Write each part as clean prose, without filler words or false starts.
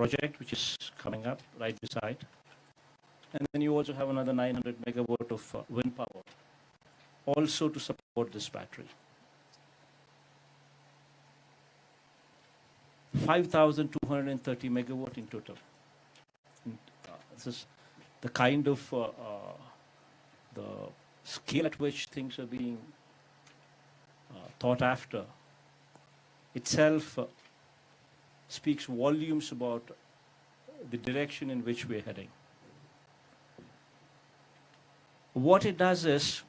project which is coming up right beside. And then you also have another 900 megawatt of wind power, also to support this battery. 5,230 megawatt in total. And, this is the kind of the scale at which things are being thought after itself speaks volumes about the direction in which we're heading. What it does is,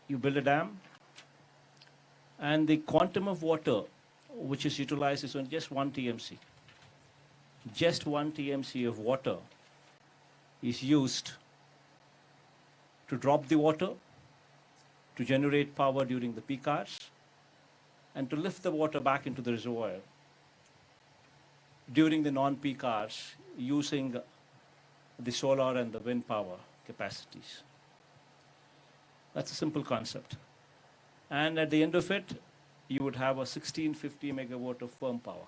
you build a dam, and the quantum of water which is utilized is on just 1 TMC. Just 1 TMC of water is used to drop the water, to generate power during the peak hours, and to lift the water back into the reservoir during the non-peak hours using the solar and the wind power capacities. That's a simple concept. And at the end of it, you would have a 1650 megawatt of firm power.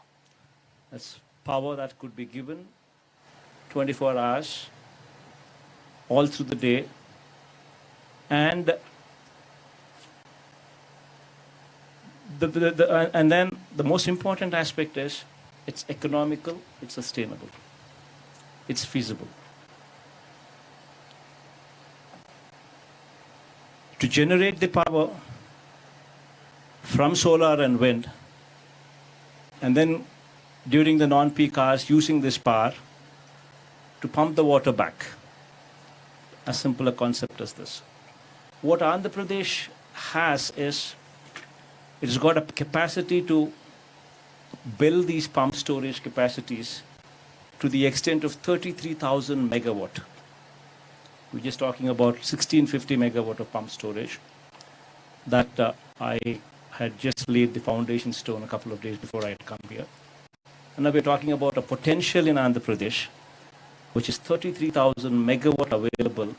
That's power that could be given 24 hours, all through the day. And and then the most important aspect is it's economical, it's sustainable, it's feasible. To generate the power from solar and wind, and then during the non-peak hours using this power to pump the water back. As simple a concept as this. What Andhra Pradesh has is, it's got a capacity to build these pump storage capacities to the extent of 33,000 megawatt. We're just talking about 1650 megawatt of pump storage that I had just laid the foundation stone a couple of days before I had come here. And now we're talking about a potential in Andhra Pradesh, which is 33,000 megawatt available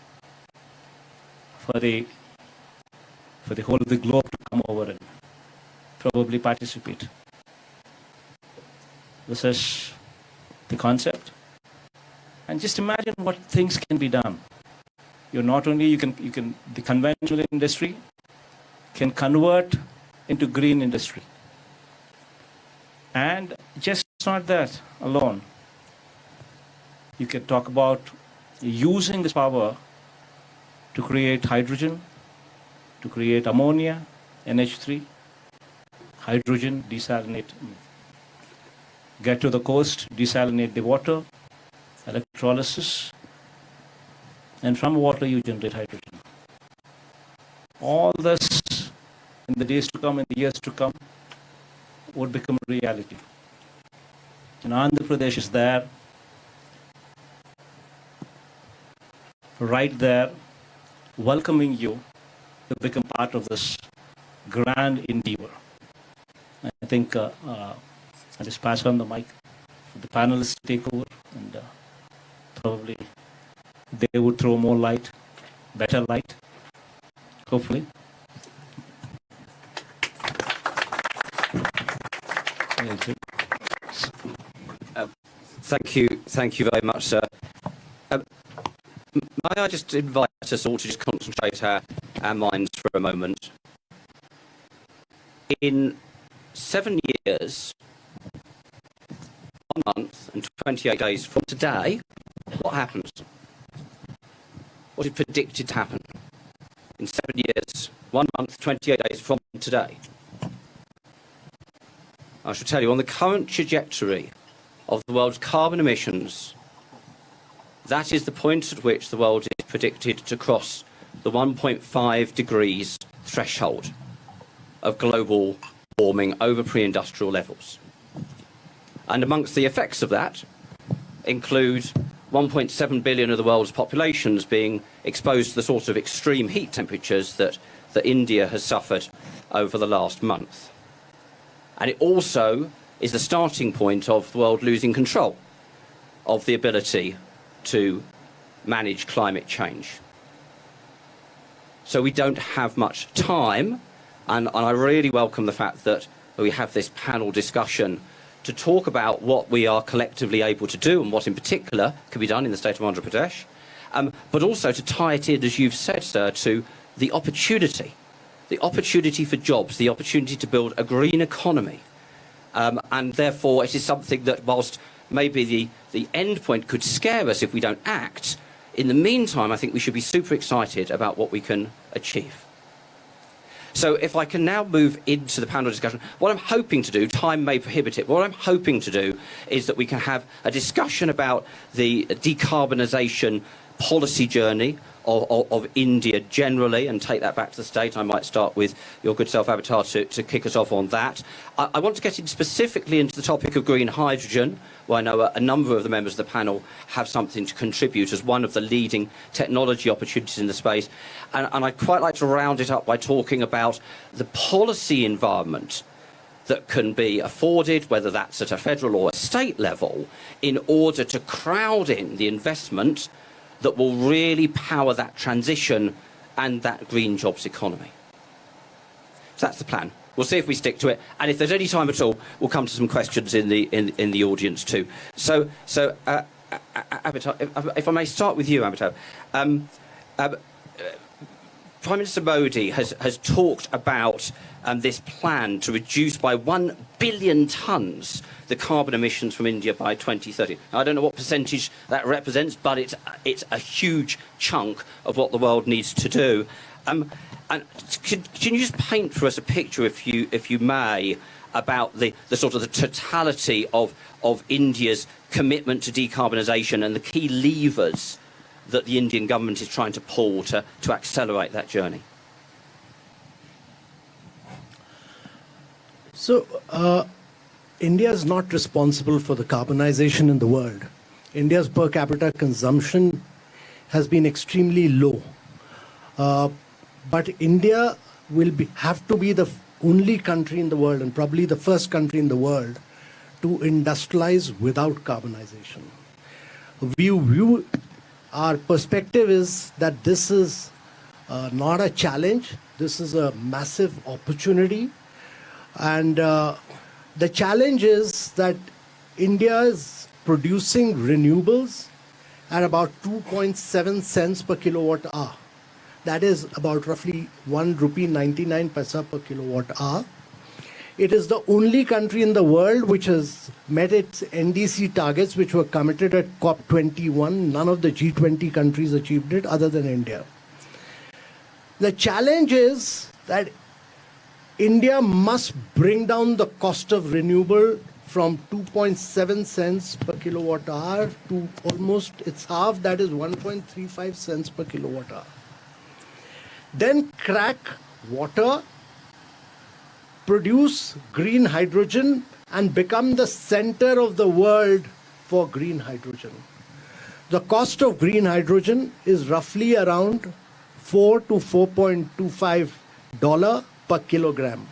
for the whole of the globe to come over and probably participate. This is the concept. And just imagine what things can be done. You're not only, the conventional industry can convert into green industry. And just not that alone. You can talk about using this power to create hydrogen, to create ammonia, NH3, hydrogen, desalinate, get to the coast, desalinate the water, electrolysis, and from water you generate hydrogen. All this in the days to come, in the years to come, would become a reality. And Andhra Pradesh is there, right there, welcoming you to become part of this grand endeavor. I think I'll just pass on the mic for the panelists to take over, and probably they would throw more light, better light, hopefully. Thank you very much, sir. May I just invite us all to just concentrate our minds for a moment. In 7 years, 1 month and 28 days from today, what happens? What is predicted to happen in 7 years, 1 month, 28 days from today? I shall tell you, on the current trajectory of the world's carbon emissions, that is the point at which the world is predicted to cross the 1.5 degrees threshold of global warming over pre-industrial levels. And amongst the effects of that include 1.7 billion of the world's populations being exposed to the sort of extreme heat temperatures that India has suffered over the last month. And it also is the starting point of the world losing control of the ability to manage climate change. So we don't have much time, and I really welcome the fact that we have this panel discussion to talk about what we are collectively able to do and what in particular can be done in the state of Andhra Pradesh, but also to tie it in, as you've said, sir, to the opportunity for jobs, the opportunity to build a green economy. And therefore it is something that, whilst maybe the end point could scare us if we don't act, in the meantime, I think we should be super excited about what we can achieve. So if I can now move into the panel discussion, what I'm hoping to do, time may prohibit it, but what I'm hoping to do is that we can have a discussion about the decarbonisation policy journey of India generally, and take that back to the state. I might start with your good self, Avatar, to kick us off on that. I want to get in specifically into the topic of green hydrogen, where I know a number of the members of the panel have something to contribute as one of the leading technology opportunities in the space. And I'd quite like to round it up by talking about the policy environment that can be afforded, whether that's at a federal or a state level, in order to crowd in the investment that will really power that transition and that green jobs economy. So that's the plan. We'll see if we stick to it, and if there's any time at all, we'll come to some questions in the audience too. So Avatar, if I may start with you, Avatar. Prime Minister Modi has talked about this plan to reduce by 1 billion tonnes the carbon emissions from India by 2030. Now, I don't know what percentage that represents, but it's a huge chunk of what the world needs to do. And can you just paint for us a picture, if you may, about the sort of the totality of India's commitment to decarbonisation and the key levers that the Indian government is trying to pull to accelerate that journey? So, India is not responsible for the carbonization in the world. India's per capita consumption has been extremely low. But India will have to be the only country in the world, and probably the first country in the world, to industrialize without carbonization. Our perspective is that this is not a challenge. This is a massive opportunity. And the challenge is that India is producing renewables at about 2.7 cents per kilowatt hour. That is about roughly 1 rupee 99 paisa per kilowatt hour. It is the only country in the world which has met its NDC targets, which were committed at COP21. None of the G20 countries achieved it other than India. The challenge is that India must bring down the cost of renewable from 2.7 cents per kilowatt hour to almost its half, that is 1.35 cents per kilowatt hour. Then crack water, produce green hydrogen, and become the center of the world for green hydrogen. The cost of green hydrogen is roughly around $4 to $4.25 per kilogram.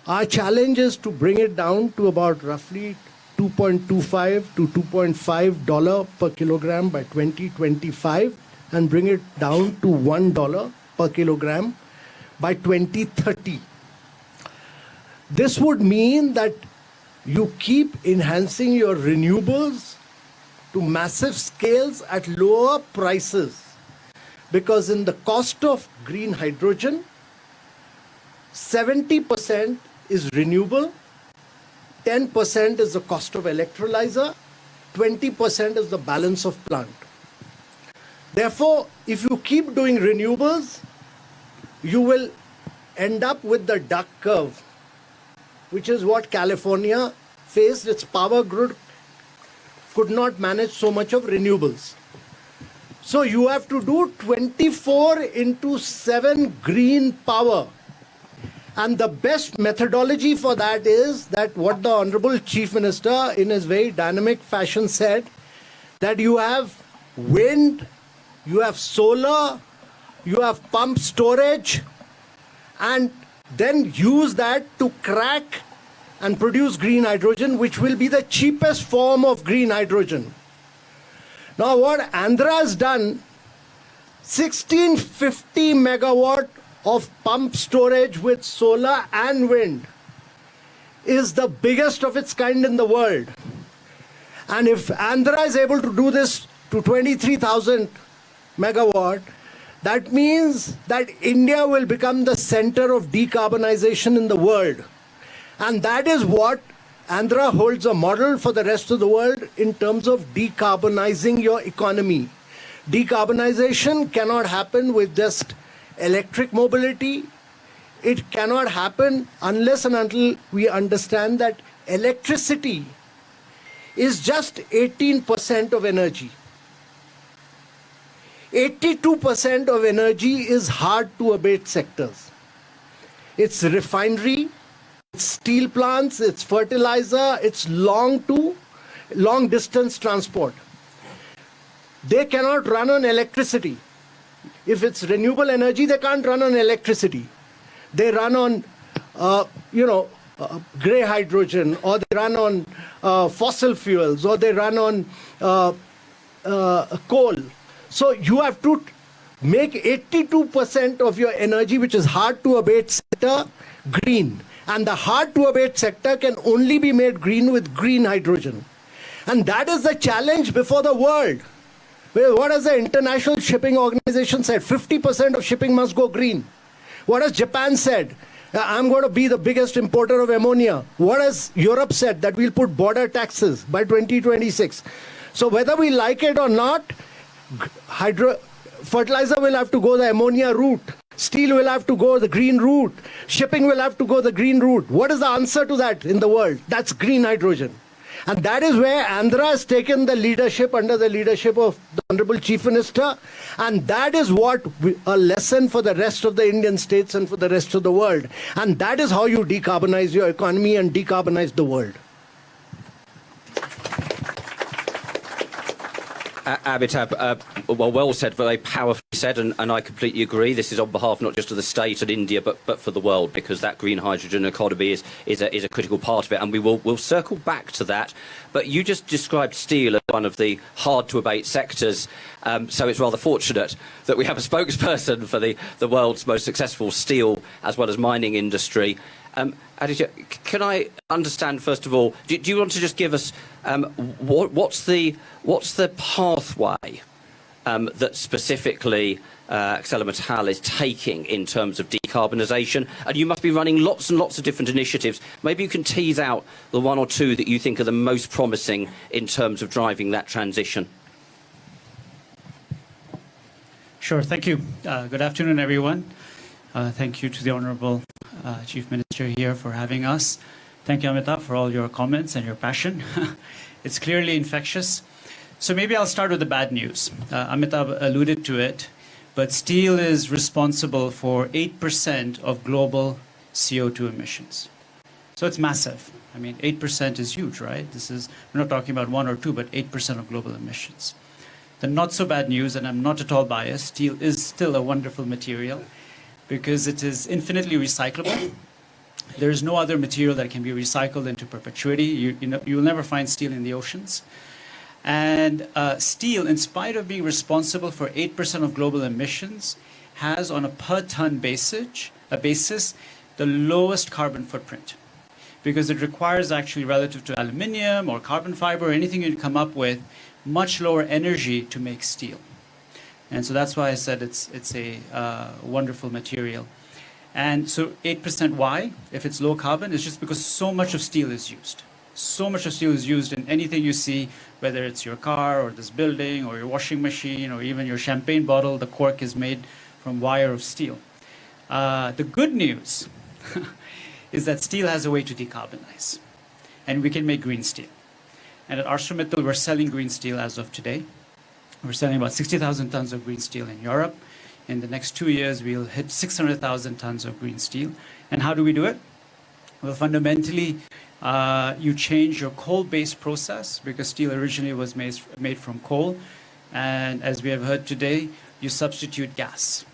Our challenge is to bring it down to about roughly $2.25 to $2.5 per kilogram by 2025 and bring it down to $1 per kilogram by 2030. This would mean that you keep enhancing your renewables to massive scales at lower prices, because in the cost of green hydrogen, 70% is renewable, 10% is the cost of electrolyzer, 20% is the balance of plant. Therefore, if you keep doing renewables, you will end up with the duck curve, which is what California faced. Its power grid could not manage so much of renewables. So you have to do 24/7 green power. And the best methodology for that is that what the Honorable Chief Minister in his very dynamic fashion said, that you have wind, you have solar, you have pump storage, and then use that to crack and produce green hydrogen, which will be the cheapest form of green hydrogen. Now what Andhra has done, 1650 megawatt of pump storage with solar and wind is the biggest of its kind in the world. And if Andhra is able to do this to 23,000 megawatt, that means that India will become the center of decarbonization in the world. And that is what Andhra holds a model for the rest of the world in terms of decarbonizing your economy. Decarbonization cannot happen with just electric mobility. It cannot happen unless and until we understand that electricity is just 18% of energy. 82% of energy is hard to abate sectors. It's refinery, it's steel plants, it's fertilizer, it's long distance transport. They cannot run on electricity. If it's renewable energy, they can't run on electricity. They run on, gray hydrogen, or they run on fossil fuels, or they run on coal. So you have to make 82% of your energy, which is hard to abate sector, green. And the hard to abate sector can only be made green with green hydrogen. And that is the challenge before the world. Well, what has the International Shipping Organization said? 50% of shipping must go green. What has Japan said? I'm going to be the biggest importer of ammonia. What has Europe said? That we'll put border taxes by 2026. So whether we like it or not, fertilizer will have to go the ammonia route. Steel will have to go the green route. Shipping will have to go the green route. What is the answer to that in the world? That's green hydrogen. And that is where Andhra has taken the leadership under the leadership of the Honorable Chief Minister. And that is what a lesson for the rest of the Indian states and for the rest of the world. And that is how you decarbonize your economy and decarbonize the world. Amitabh, well said, very powerfully said, and I completely agree. This is on behalf not just of the state and India, but for the world, because that green hydrogen economy is a critical part of it, and we'll circle back to that. But you just described steel as one of the hard-to-abate sectors, so it's rather fortunate that we have a spokesperson for the world's most successful steel as well as mining industry. Aditya, can I understand, first of all, do you want to just give us what's the pathway that specifically ArcelorMittal is taking in terms of decarbonisation? And you must be running lots and lots of different initiatives. Maybe you can tease out the one or two that you think are the most promising in terms of driving that transition. Sure, thank you. Good afternoon, everyone. Thank you to the Honourable Chief Minister here for having us. Thank you, Amitabh, for all your comments and your passion. It's clearly infectious. So maybe I'll start with the bad news. Amitabh alluded to it, but steel is responsible for 8% of global CO2 emissions. So it's massive. I mean, 8% is huge, right? We're not talking about 1 or 2, but 8% of global emissions. The not so bad news, and I'm not at all biased, steel is still a wonderful material because it is infinitely recyclable. There is no other material that can be recycled into perpetuity. You'll never find steel in the oceans. And steel, in spite of being responsible for 8% of global emissions, has on a per ton basis the lowest carbon footprint, because it requires actually, relative to aluminium or carbon fiber or anything you'd come up with, much lower energy to make steel. And so that's why I said it's a wonderful material. And so 8% why, if it's low carbon, is just because so much of steel is used. So much of steel is used in anything you see, whether it's your car or this building or your washing machine or even your champagne bottle, the cork is made from wire of steel. The good news is that steel has a way to decarbonize, and we can make green steel. And at ArcelorMittal, we're selling green steel as of today. We're selling about 60,000 tons of green steel in Europe. In the next 2 years, we'll hit 600,000 tons of green steel. And how do we do it? Well, fundamentally, you change your coal-based process, because steel originally was made from coal. And as we have heard today, you substitute gas.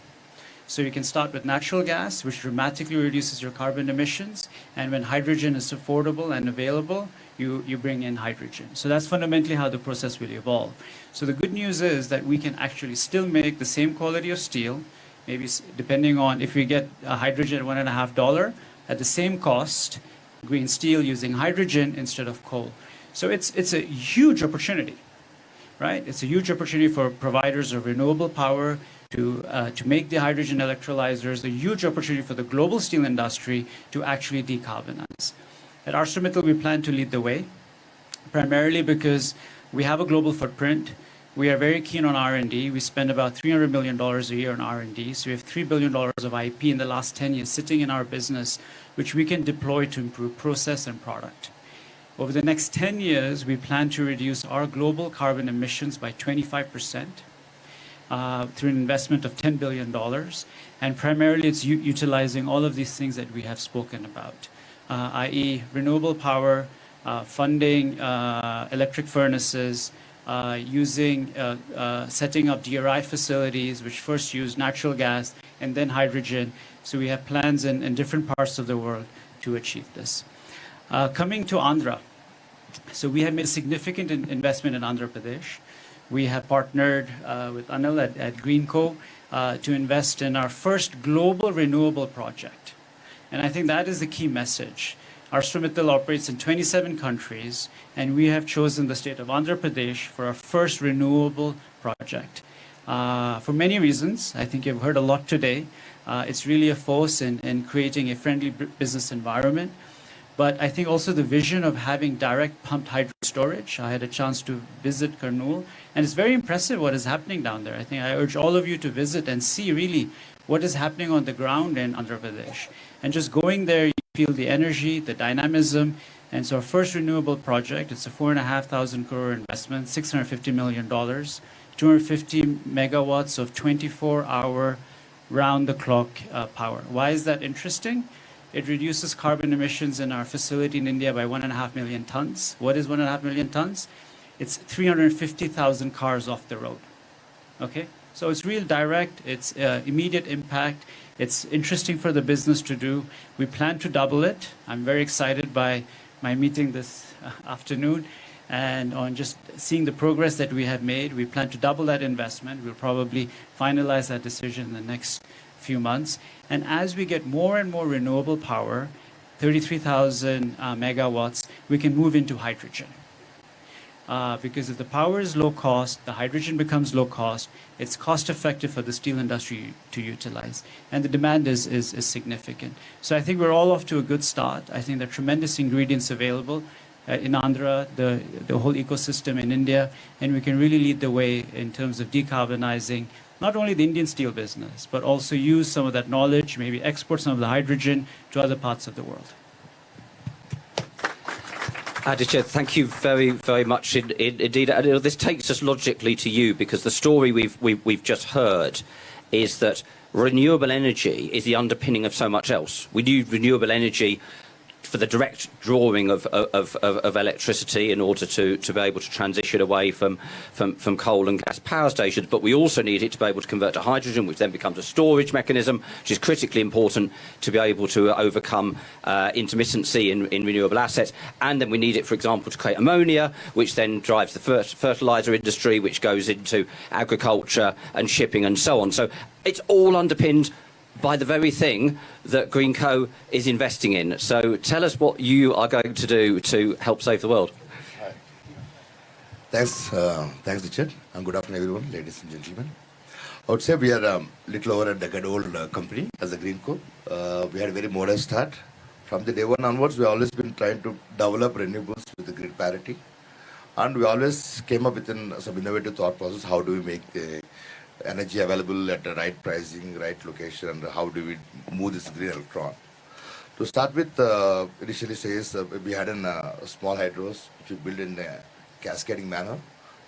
So you can start with natural gas, which dramatically reduces your carbon emissions. And when hydrogen is affordable and available, you bring in hydrogen. So that's fundamentally how the process will evolve. So the good news is that we can actually still make the same quality of steel, maybe depending on if we get hydrogen at $1.50 at the same cost, green steel using hydrogen instead of coal. So it's a huge opportunity, right? It's a huge opportunity for providers of renewable power to make the hydrogen electrolyzers, a huge opportunity for the global steel industry to actually decarbonize. At ArcelorMittal, we plan to lead the way, primarily because we have a global footprint. We are very keen on R&D. We spend about $300 million a year on R&D. So we have $3 billion of IP in the last 10 years sitting in our business, which we can deploy to improve process and product. Over the next 10 years, we plan to reduce our global carbon emissions by 25%. Through an investment of $10 billion. And primarily it's utilizing all of these things that we have spoken about, i.e. renewable power, funding electric furnaces, setting up DRI facilities, which first use natural gas and then hydrogen. So we have plans in different parts of the world to achieve this. Coming to Andhra. So we have made a significant investment in Andhra Pradesh. We have partnered with Anil at Greenco to invest in our first global renewable project. And I think that is the key message. ArcelorMittal operates in 27 countries, and we have chosen the state of Andhra Pradesh for our first renewable project. For many reasons, I think you've heard a lot today. It's really a force in creating a friendly business environment. But I think also the vision of having direct pumped hydro storage. I had a chance to visit Kurnool, and it's very impressive what is happening down there. I think I urge all of you to visit and see really what is happening on the ground in Andhra Pradesh. And just going there, you feel the energy, the dynamism. And so our first renewable project, it's a 4,500 crore investment, $650 million, 250 megawatts of 24-hour round-the-clock power. Why is that interesting? It reduces carbon emissions in our facility in India by 1.5 million tons. What is 1.5 million tons? It's 350,000 cars off the road. Okay? So it's real direct, it's immediate impact, it's interesting for the business to do. We plan to double it. I'm very excited by my meeting this afternoon and on just seeing the progress that we have made. We plan to double that investment. We'll probably finalize that decision in the next few months. And as we get more and more renewable power, 33,000 megawatts, we can move into hydrogen. Because if the power is low cost, the hydrogen becomes low cost, it's cost effective for the steel industry to utilize. And the demand is significant. So I think we're all off to a good start. I think there are tremendous ingredients available in Andhra, the whole ecosystem in India, and we can really lead the way in terms of decarbonizing not only the Indian steel business, but also use some of that knowledge, maybe export some of the hydrogen to other parts of the world. Aditya, thank you very, very much indeed. This takes us logically to you, because the story we've just heard is that renewable energy is the underpinning of so much else. We need renewable energy for the direct drawing of electricity in order to be able to transition away from coal and gas power stations, but we also need it to be able to convert to hydrogen, which then becomes a storage mechanism, which is critically important to be able to overcome intermittency in renewable assets. And then we need it, for example, to create ammonia, which then drives the fertilizer industry, which goes into agriculture and shipping and so on. So it's all underpinned by the very thing that Greenco is investing in. So tell us what you are going to do to help save the world. Thanks, Richard, and good afternoon, everyone, ladies and gentlemen. I would say we are a little over a decade-old company as a Greenco. We had a very modest start. From the day one onwards, we've always been trying to develop renewables with the grid parity. And we always came up with some innovative thought process. How do we make the energy available at the right pricing, right location, and how do we move this green electron? To start with, initially says we had a small hydros which we built in a cascading manner,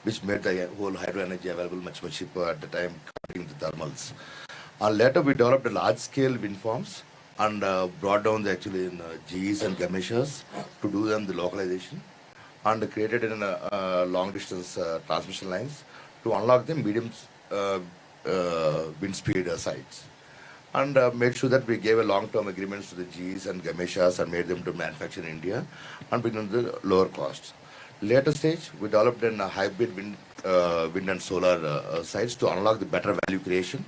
which made the whole hydro energy available much cheaper at the time comparing the thermals. And later we developed a large-scale wind farms and brought down the actually in GEs and Gameshas to do them the localization, and created in long-distance transmission lines to unlock the medium wind speed sites, and made sure that we gave a long-term agreements to the GEs and Gameshas and made them to manufacture in India and bring them the lower costs. Later stage, we developed a hybrid wind and solar sites to unlock the better value creation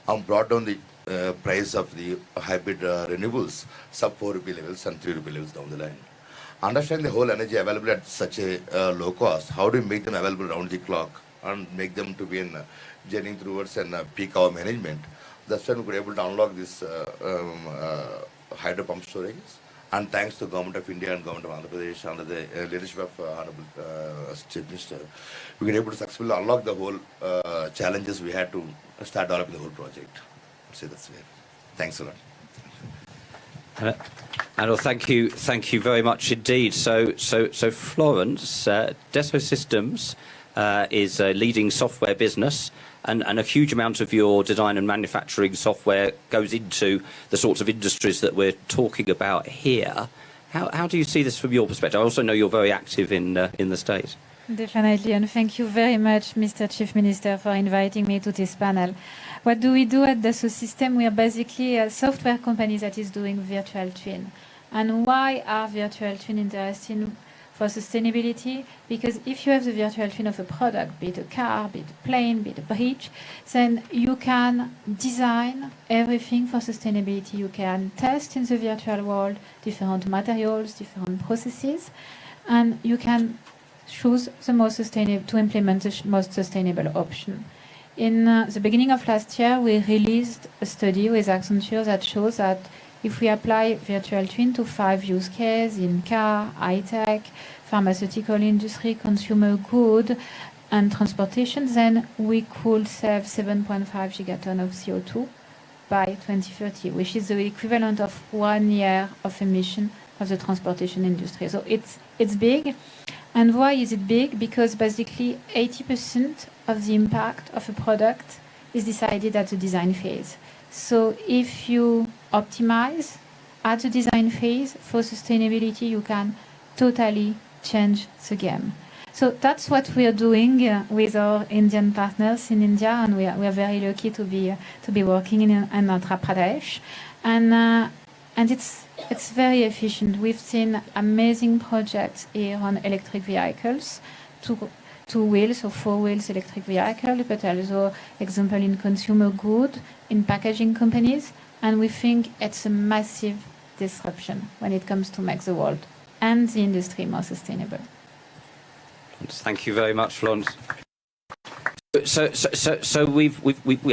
and brought down the price of the hybrid renewables sub 4 rupee levels and 3 rupee levels down the line. Understand the whole energy available at such a low cost. How do you make them available round the clock and make them to be in journeying towards peak hour management? That's when we were able to unlock this hydro pump storages. And thanks to the Government of India and Government of Andhra Pradesh under the leadership of Honorable Chief Minister, we were able to successfully unlock the whole challenges we had to start developing the whole project. So that's it. Thanks a lot. And thank you very much indeed. So Florence, Dassault Systems is a leading software business, and a huge amount of your design and manufacturing software goes into the sorts of industries that we're talking about here. How do you see this from your perspective? I also know you're very active in the States. Definitely, and thank you very much, Mr. Chief Minister, for inviting me to this panel. What do we do at Dassault Systèmes? We are basically a software company that is doing virtual twin. And why are virtual twin interesting for sustainability? Because if you have the virtual twin of a product, be it a car, be it a plane, be it a bridge, then you can design everything for sustainability. You can test in the virtual world different materials, different processes, and you can choose the most sustainable to implement the most sustainable option. In the beginning of last year, we released a study with Accenture that shows that if we apply virtual twin to 5 use cases in car, high-tech, pharmaceutical industry, consumer good, and transportation, then we could save 7.5 gigaton of CO2 by 2030, which is the equivalent of 1 year of emission of the transportation industry. So it's big. And why is it big? Because basically 80% of the impact of a product is decided at the design phase. So if you optimize at the design phase for sustainability, you can totally change the game. So that's what we are doing with our Indian partners in India, and we are very lucky to be working in Andhra Pradesh, and it's very efficient. We've seen amazing projects here on electric vehicles, two wheels or 4 wheels electric vehicle, but also example in consumer good, in packaging companies, and we think it's a massive disruption when it comes to make the world and the industry more sustainable. Thank you very much, Florence. So we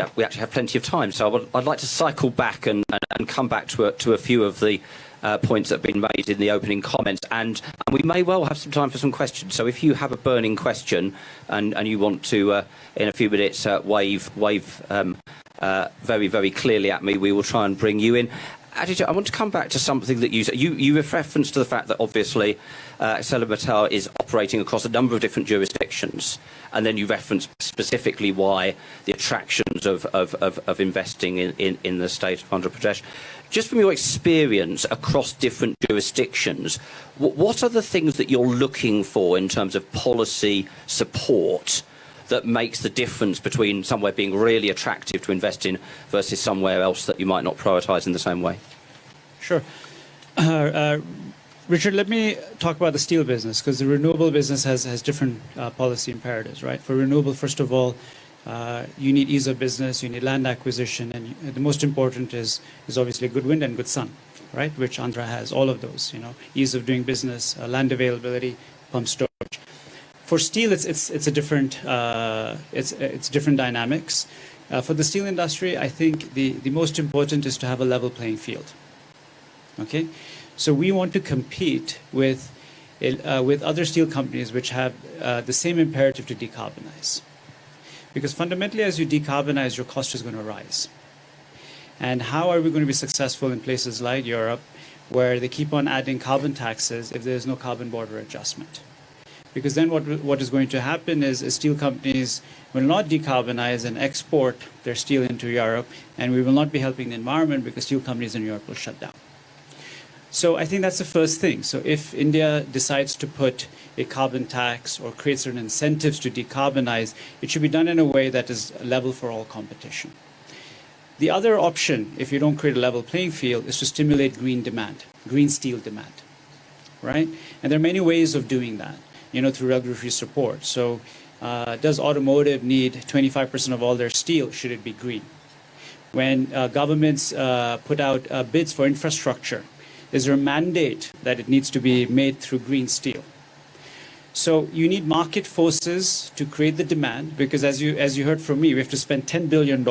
actually have plenty of time. So I'd like to cycle back and come back to a few of the points that have been made in the opening comments, and we may well have some time for some questions. So if you have a burning question and you want to in a few minutes wave very, very clearly at me, we will try and bring you in. Aditya, I want to come back to something that you referenced to the fact that obviously ArcelorMittal is operating across a number of different jurisdictions, and then you referenced specifically why the attractions of investing in the state of Andhra Pradesh. Just from your experience across different jurisdictions, what are the things that you're looking for in terms of policy support that makes the difference between somewhere being really attractive to invest in versus somewhere else that you might not prioritise in the same way? Sure. Richard, let me talk about the steel business, because the renewable business has different policy imperatives, right? For renewable, first of all, you need ease of business, you need land acquisition, and the most important is obviously good wind and good sun, right? Which Andhra has, all of those, ease of doing business, land availability, pump storage. For steel, it's a different it's different dynamics. For the steel industry, I think the most important is to have a level playing field. Okay, so we want to compete with other steel companies which have the same imperative to decarbonize, because fundamentally, as you decarbonize, your cost is going to rise. And how are we going to be successful in places like Europe, where they keep on adding carbon taxes if there's no carbon border adjustment? Because then what is going to happen is steel companies will not decarbonize and export their steel into Europe, and we will not be helping the environment because steel companies in Europe will shut down. So I think that's the first thing. So if India decides to put a carbon tax or create certain incentives to decarbonize, it should be done in a way that is level for all competition. The other option, if you don't create a level playing field, is to stimulate green demand, green steel demand, right? And there are many ways of doing that, through regulatory support. So does automotive need 25% of all their steel? Should it be green? when governments put out bids for infrastructure, is there a mandate that it needs to be made through green steel? So you need market forces to create the demand, because as you heard from me, we have to spend $10 billion.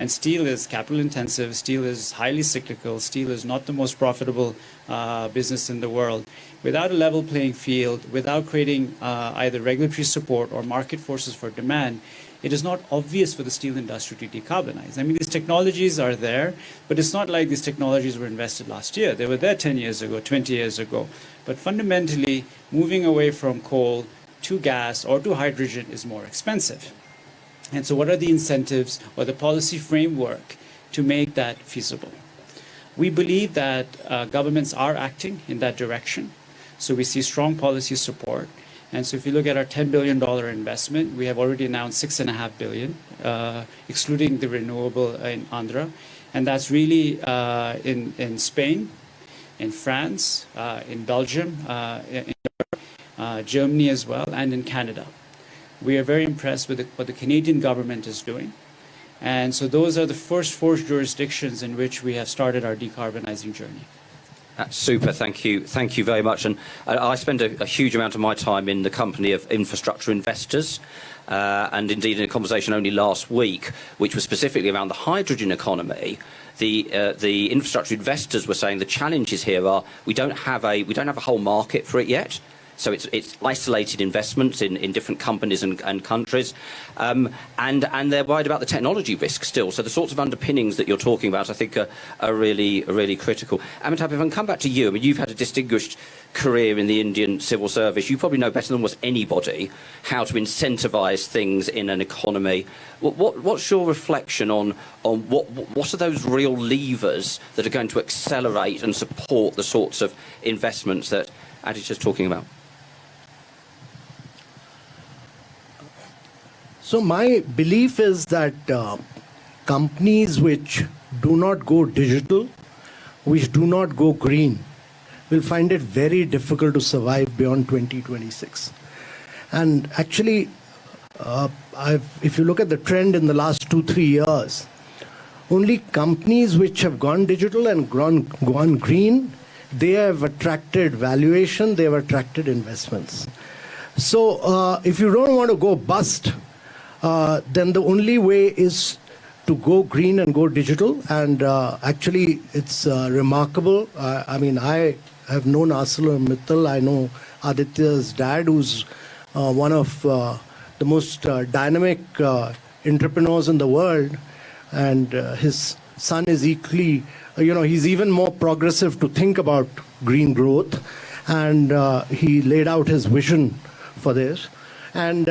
And steel is capital intensive, steel is highly cyclical, steel is not the most profitable business in the world. Without a level playing field, without creating either regulatory support or market forces for demand, it is not obvious for the steel industry to decarbonize. I mean, these technologies are there, but it's not like these technologies were invested last year. They were there 10 years ago, 20 years ago. But fundamentally, moving away from coal to gas or to hydrogen is more expensive. And so what are the incentives or the policy framework to make that feasible? We believe that governments are acting in that direction. So we see strong policy support. And so if you look at our $10 billion investment, we have already announced $6.5 billion, excluding the renewable in Andhra. And that's really in Spain, in France, in Belgium, in Germany as well, and in Canada. We are very impressed with what the Canadian government is doing. And so those are the first 4 jurisdictions in which we have started our decarbonizing journey. That's super, thank you very much. And I spend a huge amount of my time in the company of infrastructure investors, and indeed in a conversation only last week, which was specifically around the hydrogen economy. The infrastructure investors were saying the challenges here are we don't have a whole market for it yet. So it's isolated investments in different companies and countries, and they're worried about the technology risk still. So the sorts of underpinnings that you're talking about, I think, are really critical. Amitabh, if I can come back to you, I mean, you've had a distinguished career in the Indian civil service. You probably know better than almost anybody how to incentivise things in an economy. What's your reflection on what are those real levers that are going to accelerate and support the sorts of investments that Adish is talking about? So my belief is that companies which do not go digital, which do not go green, will find it very difficult to survive beyond 2026. And actually, if you look at the trend in the last 2-3 years, only companies which have gone digital and gone green, they have attracted valuation, they have attracted investments. So if you don't want to go bust, then the only way is to go green and go digital. And actually, it's remarkable. I mean, I have known ArcelorMittal. I know Aditya's dad, who's one of the most dynamic entrepreneurs in the world. And his son is equally, he's even more progressive to think about green growth. And he laid out his vision for this. And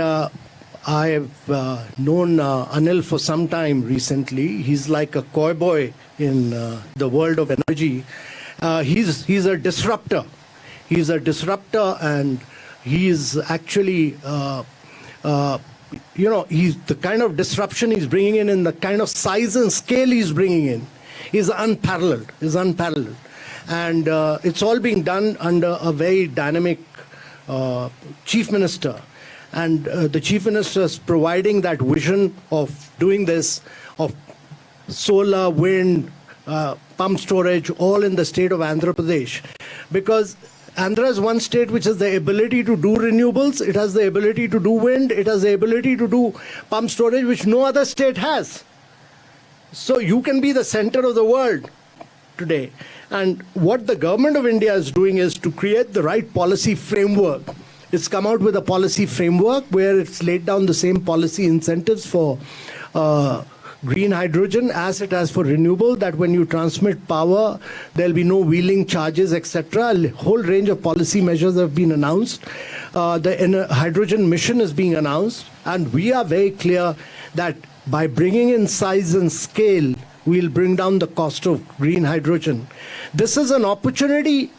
I've known Anil for some time recently. He's like a cowboy in the world of energy. He's a disruptor. He's a disruptor, and he's actually, he's the kind of disruption he's bringing in and the kind of size and scale he's bringing in is unparalleled. And it's all being done under a very dynamic chief minister. And the chief minister is providing that vision of doing this, of solar, wind, pump storage, all in the state of Andhra Pradesh. Because Andhra is one state which has the ability to do renewables, it has the ability to do wind, it has the ability to do pump storage, which no other state has. So you can be the center of the world today. And what the government of India is doing is to create the right policy framework. It's come out with a policy framework where it's laid down the same policy incentives for green hydrogen as it has for renewable, that when you transmit power, there'll be no wheeling charges, etc. A whole range of policy measures have been announced. The hydrogen mission is being announced, and we are very clear that by bringing in size and scale, we'll bring down the cost of green hydrogen. This is an opportunity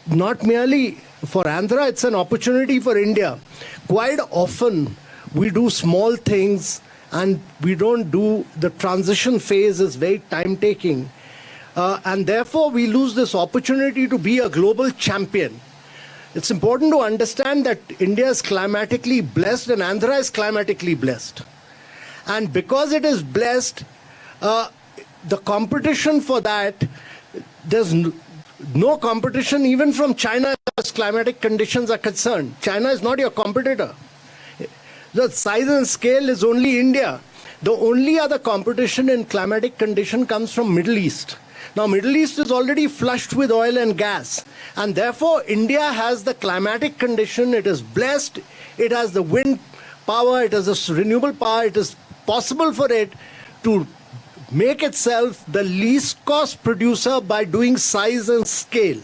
not merely for Andhra, it's an opportunity for India. Quite often, we do small things and we don't do, the transition phase is very time-taking. And therefore, we lose this opportunity to be a global champion. It's important to understand that India is climatically blessed and Andhra is climatically blessed. And because it is blessed, the competition for that, there's no competition even from China as climatic conditions are concerned. China is not your competitor. The size and scale is only India. The only other competition in climatic condition comes from Middle East. Now, Middle East is already flushed with oil and gas, and therefore India has the climatic condition. It is blessed. It has the wind power. It has the renewable power. It is possible for it to make itself the least cost producer by doing size and scale.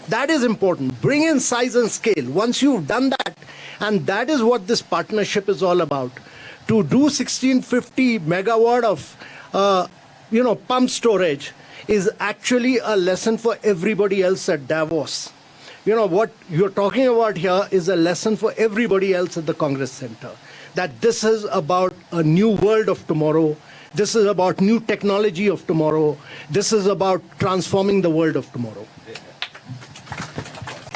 That is important. Bring in size and scale. Once you've done that, and that is what this partnership is all about, to do 1650 megawatt of pump storage is actually a lesson for everybody else at Davos. What you're talking about here is a lesson for everybody else at the Congress Center. That this is about a new world of tomorrow. This is about new technology of tomorrow. This is about transforming the world of tomorrow.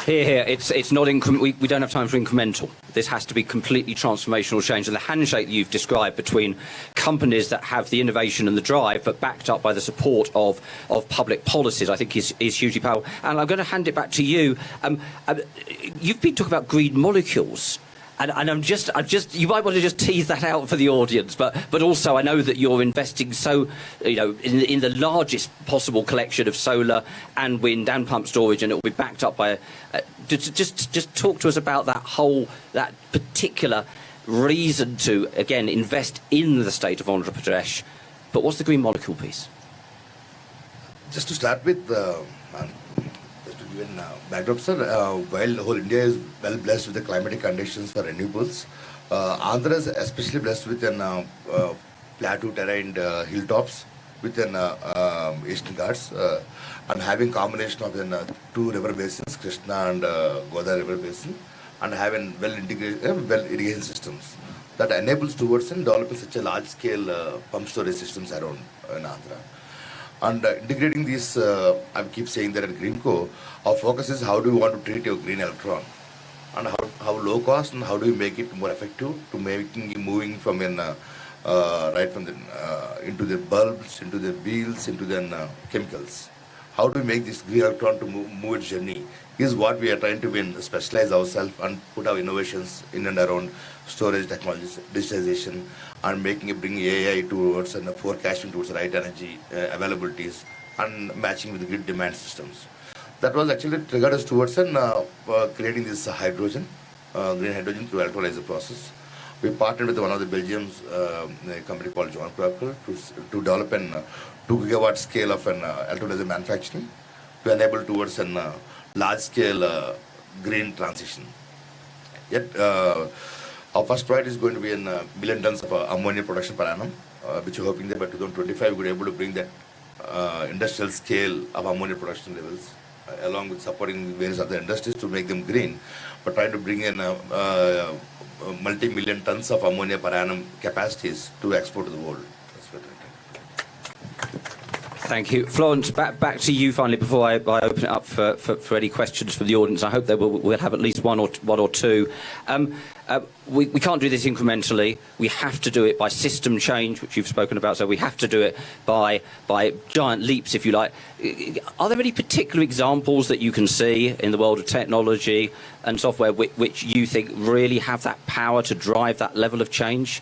Here. It's not we don't have time for incremental. This has to be completely transformational change. And the handshake that you've described between companies that have the innovation and the drive, but backed up by the support of public policies, I think is hugely powerful. And I'm going to hand it back to you. You've been talking about green molecules. And I'm just, you might want to just tease that out for the audience, but also I know that you're investing in the largest possible collection of solar and wind and pump storage, and it will be backed up by. Just talk to us about that particular reason to again invest in the state of Andhra Pradesh. But what's the green molecule piece? Just to start with. Even backdrop, sir, while whole India is well blessed with the climatic conditions for renewables, Andhra is especially blessed with an plateau terrain hilltops within Eastern Ghats and having combination of two river basins, Krishna and Godavari river basin, and having well integrated irrigation systems that enables towards developing such a large scale pump storage systems around in Andhra. And integrating these, I keep saying that at Greenco, our focus is how do we want to treat your green electron, and how low cost and how do we make it more effective to making it moving from right from into the bulbs, into the wheels, into the chemicals. How do we make this green electron to move its journey is what we are trying to specialize ourselves and put our innovations in and around storage technologies, digitization, and bringing AI towards and forecasting towards the right energy availabilities and matching with the grid demand systems. That was actually triggered us towards creating this hydrogen, green hydrogen through electrolyzer process. We partnered with one of the Belgium's a company called John Crocker to develop a 2 gigawatt scale of an electrolyzer manufacturing to enable towards a large scale green transition. Yet our first project is going to be in million tons of ammonia production per annum, which we're hoping that by 2025 we're able to bring that industrial scale of ammonia production levels, along with supporting various other industries to make them green, but trying to bring in multi-million tons of ammonia per annum capacities to export to the world. That's what Thank you. Florence, back to you finally before I open it up for any questions from the audience. I hope that we'll have at least one or two. We can't do this incrementally. We have to do it by system change, which you've spoken about, so we have to do it by giant leaps, if you like. Are there any particular examples that you can see in the world of technology and software which you think really have that power to drive that level of change?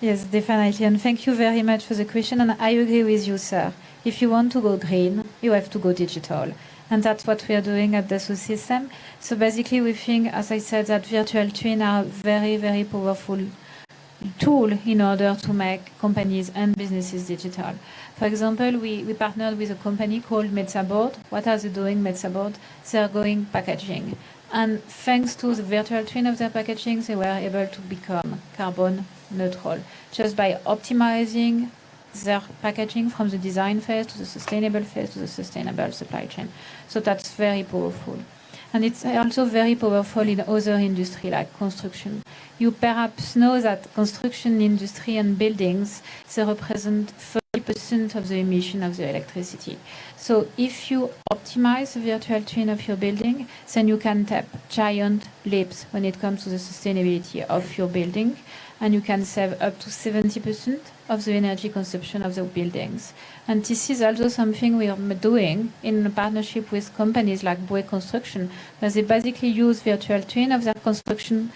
Yes, definitely. And thank you very much for the question. And I agree with you, sir. If you want to go green, you have to go digital. And that's what we are doing at Dassault Systèmes. So basically, we think, as I said, that virtual twin are a very, very powerful tool in order to make companies and businesses digital. For example, we partnered with a company called Metsaboard. What are they doing, Metsaboard? They are going packaging. And thanks to the virtual twin of their packaging, they were able to become carbon neutral just by optimizing their packaging from the design phase to the sustainable phase to the sustainable supply chain. So that's very powerful. And it's also very powerful in other industry like construction. You perhaps know that construction industry and buildings, they represent 30% of the emission of the electricity. So if you optimize the virtual twin of your building, then you can take giant leaps when it comes to the sustainability of your building, and you can save up to 70% of the energy consumption of the buildings. And this is also something we are doing in partnership with companies like Bouygues Construction, where they basically use virtual twin of the construction,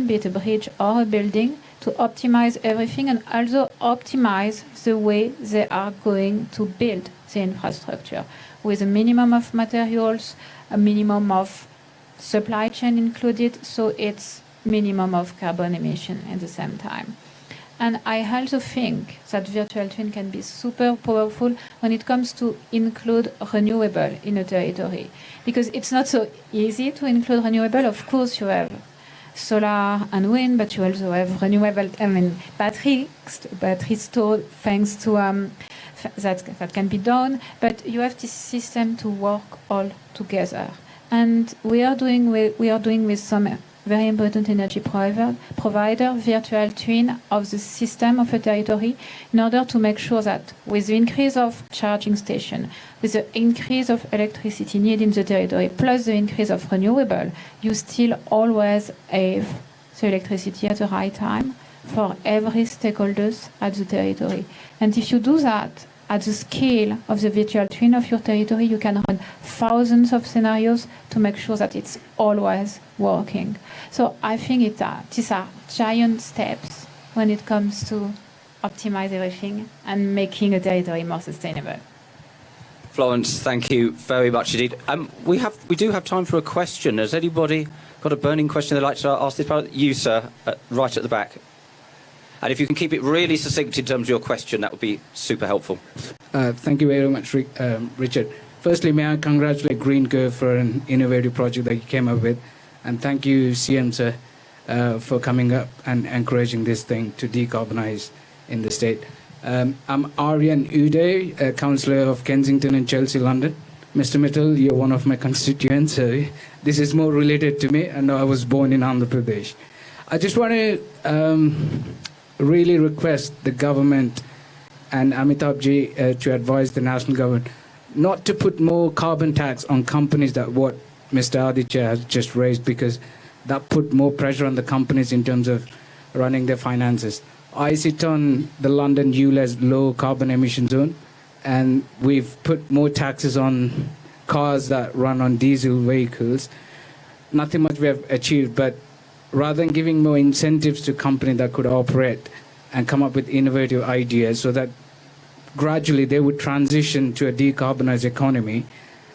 be it a bridge or a building, to optimize everything and also optimize the way they are going to build the infrastructure with a minimum of materials, a minimum of supply chain included, so it's minimum of carbon emission at the same time. And I also think that virtual twin can be super powerful when it comes to include renewable in a territory, because it's not so easy to include renewable. Of course, you have solar and wind, but you also have renewable, battery stored thanks to that can be done. But you have this system to work all together, and we are doing with some very important energy provider virtual twin of the system of a territory in order to make sure that with the increase of charging station, with the increase of electricity need in the territory, plus the increase of renewable, you still always have the electricity at the right time for every stakeholders at the territory. And if you do that at the scale of the virtual twin of your territory, you can run thousands of scenarios to make sure that it's always working. So I think these are giant steps when it comes to optimize everything and making a territory more sustainable. Florence, thank you very much indeed. We do have time for a question. Has anybody got a burning question they'd like to ask this part? You, sir, right at the back. And if you can keep it really succinct in terms of your question, that would be super helpful. Thank you very much, Richard. Firstly, may I congratulate GreenCo for an innovative project that you came up with. And thank you, CM, sir, for coming up and encouraging this thing to decarbonize in the state. I'm Aryan Uday, a councillor of Kensington and Chelsea, London. Mr. Mittal, you're one of my constituents, so this is more related to me, and I was born in Andhra Pradesh. I just want to really request the government and Amitabh-ji to advise the national government not to put more carbon tax on companies that what Mr. Aditya has just raised, because that put more pressure on the companies in terms of running their finances. I sit on the London ULEZ low carbon emission zone, and we've put more taxes on cars that run on diesel vehicles. Nothing much we have achieved, but rather than giving more incentives to companies that could operate and come up with innovative ideas so that gradually they would transition to a decarbonized economy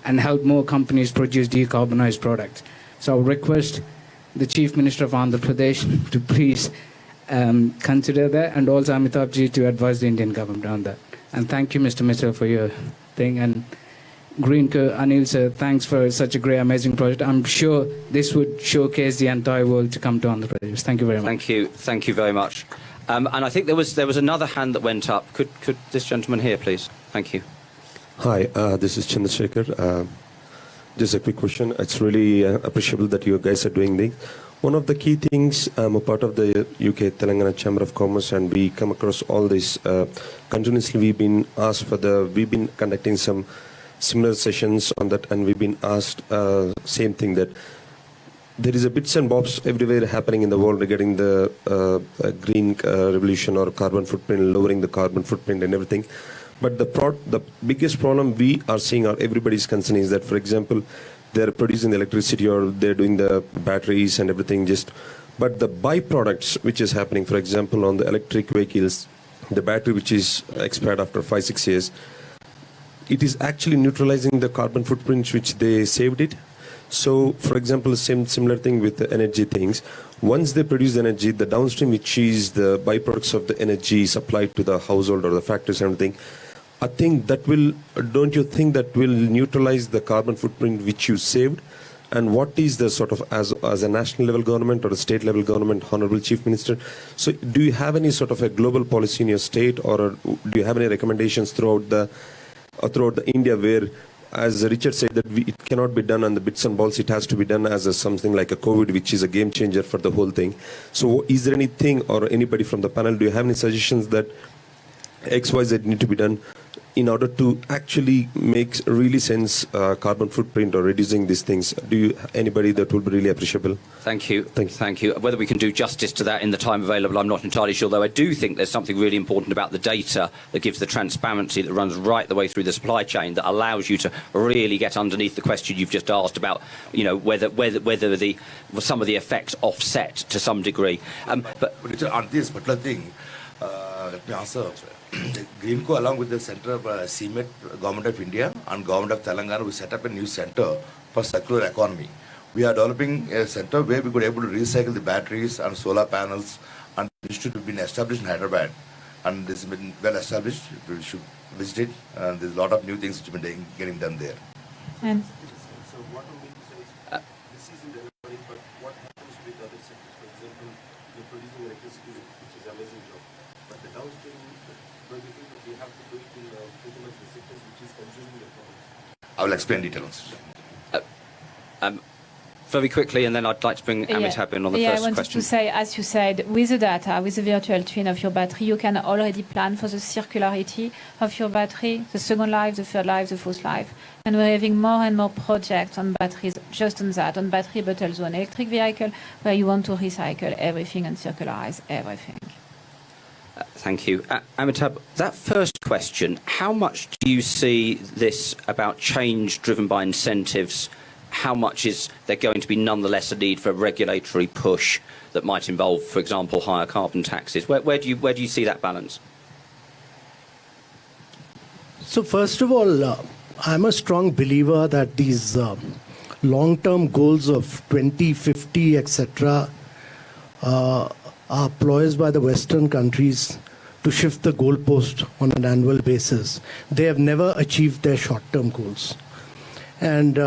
and help more companies produce decarbonized products. So I request the Chief Minister of Andhra Pradesh to please consider that, and also Amitabh-ji to advise the Indian government on that. And thank you, Mr. Mittal, for your thing. And GreenCo, Anil sir, thanks for such a great, amazing project. I'm sure this would showcase the entire world to come to Andhra Pradesh. Thank you very much. Thank you very much. And I think there was another hand that went up. Could this gentleman here, please? Thank you. Hi, this is Chandrasekhar. Just a quick question. It's really appreciable that you guys are doing this. One of the key things, I'm a part of the UK Telangana Chamber of Commerce, and we come across all this continuously. We've been conducting some similar sessions on that, and we've been asked same thing, that there is a bits and bobs everywhere happening in the world regarding the green revolution or carbon footprint, lowering the carbon footprint and everything. But the biggest problem we are seeing, or everybody's concern, is that, for example, they're producing the electricity or they're doing the batteries and everything, but the byproducts which is happening, for example, on the electric vehicles, the battery which is expired after 5-6 years, it is actually neutralizing the carbon footprints which they saved it. So, for example, similar thing with the energy things. Once they produce the energy, the downstream, which is the byproducts of the energy supplied to the household or the factories and everything, I think that will, don't you think that will neutralize the carbon footprint which you saved? And what is the sort of, as a national level government or a state level government, Honorable Chief Minister, so do you have any sort of a global policy in your state, or do you have any recommendations throughout the India where as Richard said, that it cannot be done on the bits and balls. It has to be done as something like a COVID, which is a game changer for the whole thing. So is there anything, or anybody from the panel, do you have any suggestions that XYZ need to be done in order to actually make really sense carbon footprint or reducing these things? Anybody that would be really appreciable? Thank you. Thank you. Thank you. Whether we can do justice to that in the time available, I'm not entirely sure, though I do think there's something really important about the data that gives the transparency that runs right the way through the supply chain, that allows you to really get underneath the question you've just asked about, whether some of the effects offset to some degree. But Richard, on this particular thing, let me answer. Greenco, along with the Center of CMET, Government of India and Government of Telangana, we set up a new center for circular economy. We are developing a center where we could able to recycle the batteries and solar panels, and the institute has been established in Hyderabad, and this has been well established. We should visit it, and there's a lot of new things which have been getting done there. And So what I'm going to say is, this is in everybody, but what happens with other sectors? For example, you're producing electricity, which is an amazing job, but the downstream, don't you think that we have to do it in pretty much the sectors which is consuming the products? I will explain details. Very quickly, and then I'd like to bring Amitabh in on the first I wanted question. to say, as you said, with the data, with the virtual twin of your battery, you can already plan for the circularity of your battery, the second life, the third life, the fourth life. And we're having more and more projects on batteries, just on that, on battery, but also on electric vehicle, where you want to recycle everything and circularize everything. Thank you. Amitabh, that first question, how much do you see this about change driven by incentives? How much is there going to be nonetheless a need for a regulatory push that might involve, for example, higher carbon taxes? Where do you see that balance? So first of all, I'm a strong believer that these long-term goals of 2050, etc., are ploys by the Western countries to shift the goalpost on an annual basis. They have never achieved their short-term goals. And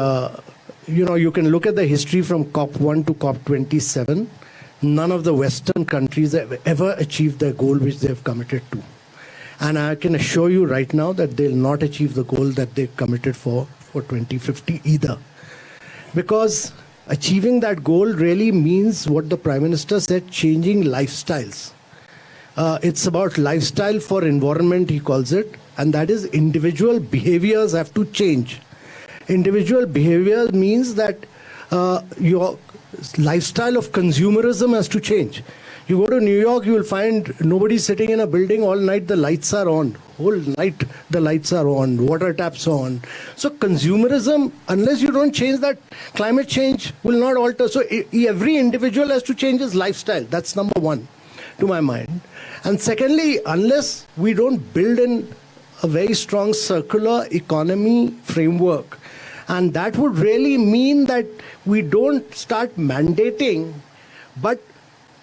you can look at the history from COP1 to COP27. None of the Western countries have ever achieved their goal which they have committed to. And I can assure you right now that they'll not achieve the goal that they committed for 2050 either. Because achieving that goal really means what the Prime Minister said, changing lifestyles. It's about lifestyle for environment, he calls it, and that is individual behaviors have to change. Individual behavior means that your lifestyle of consumerism has to change. You go to New York, you will find nobody sitting in a building all night, the lights are on. Whole night the lights are on, water taps on. So consumerism, unless you don't change that, climate change will not alter. So every individual has to change his lifestyle. That's number one, to my mind. And secondly, unless we don't build in a very strong circular economy framework, and that would really mean that we don't start mandating, but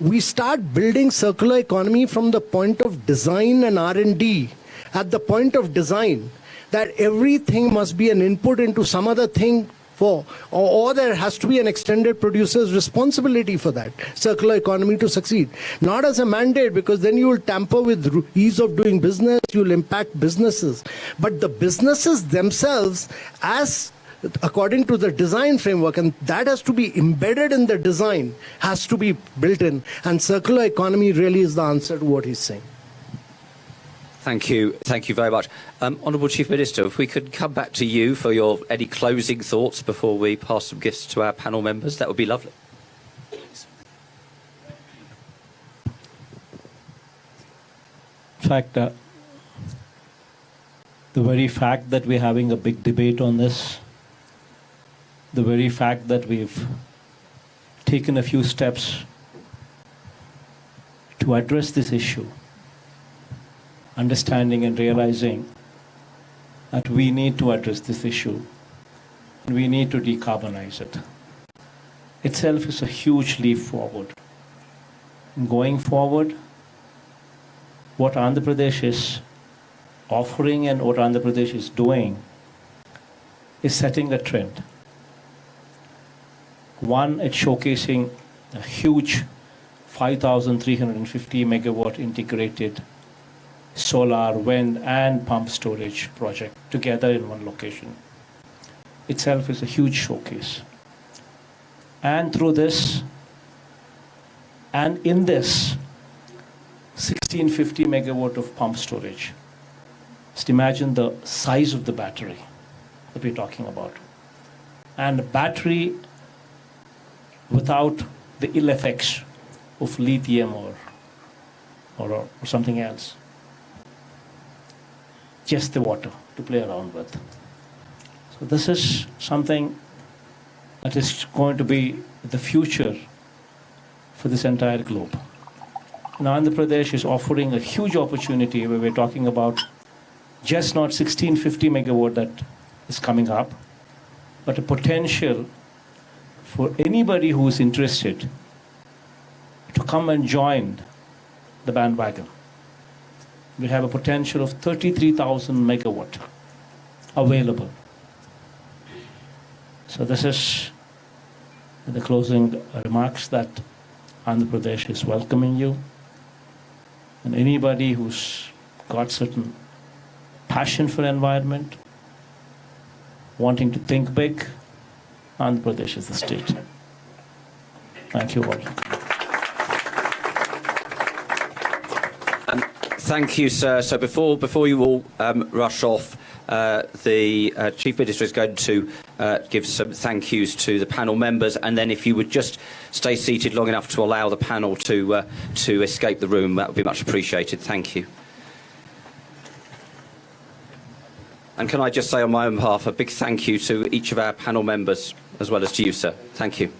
we start building circular economy from the point of design and R&D. At the point of design, that everything must be an input into some other thing or there has to be an extended producer's responsibility for that circular economy to succeed. Not as a mandate, because then you will tamper with ease of doing business, you will impact businesses. But the businesses themselves, according to the design framework, and that has to be embedded in the design, has to be built in. And circular economy really is the answer to what he's saying. Thank you. Thank you very much. Honourable Chief Minister, if we could come back to you for any closing thoughts before we pass some gifts to our panel members, that would be lovely. In fact, the very fact that we're having a big debate on this, the very fact that we've taken a few steps to address this issue, understanding and realizing that we need to address this issue and we need to decarbonize it, itself is a huge leap forward. Going forward, what Andhra Pradesh is offering and what Andhra Pradesh is doing is setting a trend. One, it's showcasing a huge 5,350 megawatt integrated solar, wind and pump storage project together in one location. itself is a huge showcase. And through this, and in this, 1650 megawatt of pump storage. Just imagine the size of the battery that we're talking about. And a battery without the ill effects of lithium or something else. Just the water to play around with. So this is something that is going to be the future for this entire globe. And Andhra Pradesh is offering a huge opportunity where we're talking about just not 1650 megawatt that is coming up, but a potential for anybody who is interested to come and join the bandwagon. We have a potential of 33,000 megawatt available. So this is the closing remarks that Andhra Pradesh is welcoming you. And anybody who's got certain passion for environment, wanting to think big, Andhra Pradesh is the state. Thank you all. Thank you, sir. So before you all rush off, the Chief Minister is going to give some thank yous to the panel members, and then if you would just stay seated long enough to allow the panel to escape the room, that would be much appreciated. Thank you. And can I just say on my own behalf a big thank you to each of our panel members, as well as to you, sir. Thank you.